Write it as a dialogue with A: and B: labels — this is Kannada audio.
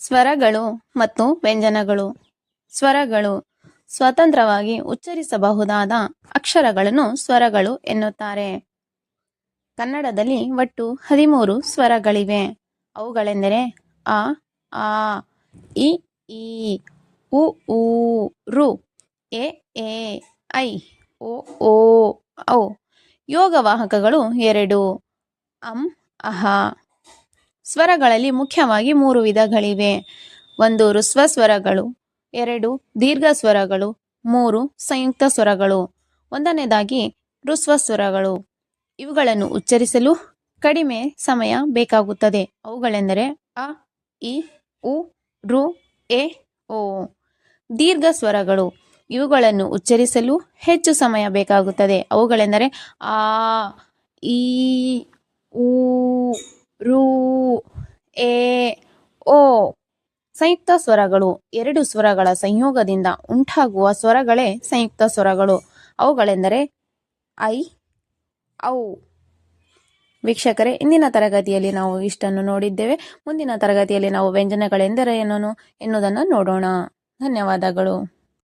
A: ಸ್ವರಗಳು ಮತ್ತು ವ್ಯಂಜನಗಳು. ಸ್ವರಗಳು ಸ್ವತಂತ್ರವಾಗಿ ಉಚ್ಚರಿಸಬಹುದಾದ ಅಕ್ಷರಗಳನ್ನು ಸ್ವರಗಳು ಎನ್ನುತ್ತಾರೆ. ಕನ್ನಡದಲ್ಲಿ ಒಟ್ಟು 13 ಸ್ವರಗಳಿವೆ. ಅವುಗಳೆಂದರೆ ಅ, ಆ, ಇ, ಈ, ಉ, ಊ, ರು, ಎ, ಐ, ಓ, ಔ. ಯೋಗವಾಹಕಗಳು 2: ಅಂ, ಅಹ. ಸ್ವರಗಳಲ್ಲಿ ಮುಖ್ಯವಾಗಿ 3 ವಿಧಗಳಿವೆ. 1 ಹ್ರಸ್ವ ಸ್ವರಗಳು, 2 ದೀರ್ಘ ಸ್ವರಗಳು, 3 ಸಂಯುಕ್ತ ಸ್ವರಗಳು. 1ನೇದಾಗಿ ಹ್ರಸ್ವ ಸ್ವರಗಳು. ಇವುಗಳನ್ನು ಉಚ್ಚರಿಸಲು ಕಡಿಮೆ ಸಮಯ ಬೇಕಾಗುತ್ತದೆ. ಅವುಗಳೆಂದರೆ ಅ, ಇ, ಉ, ರು, ಎ, ಓ. ದೀರ್ಘ ಸ್ವರಗಳು. ಇವುಗಳನ್ನು ಉಚ್ಚರಿಸಲು ಹೆಚ್ಚು ಸಮಯ ಬೇಕಾಗುತ್ತದೆ. ಅವುಗಳೆಂದರೆ ಆ, ಈ, ಊ, ರು, ಎ, ಓ. ಸಂಯುಕ್ತ ಸ್ವರಗಳು. 2 ಸ್ವರಗಳ ಸಂಯೋಗದಿಂದ ಉಂಟಾಗುವ ಸ್ವರಗಳೇ ಸಂಯುಕ್ತ ಸ್ವರಗಳು. ಅವುಗಳೆಂದರೆ ಐ, ಔ. ವೀಕ್ಷಕರೇ, ಇಂದಿನ ತರಗತಿಯಲ್ಲಿ ನಾವು ಇಷ್ಟನ್ನು ನೋಡಿದ್ದೇವೆ. ಮುಂದಿನ ತರಗತಿಯಲ್ಲಿ ನಾವು ವ್ಯಂಜನಗಳೆಂದರೆ ಏನೋ ಎನ್ನುವುದನ್ನು ನೋಡೋಣ. ಧನ್ಯವಾದಗಳು.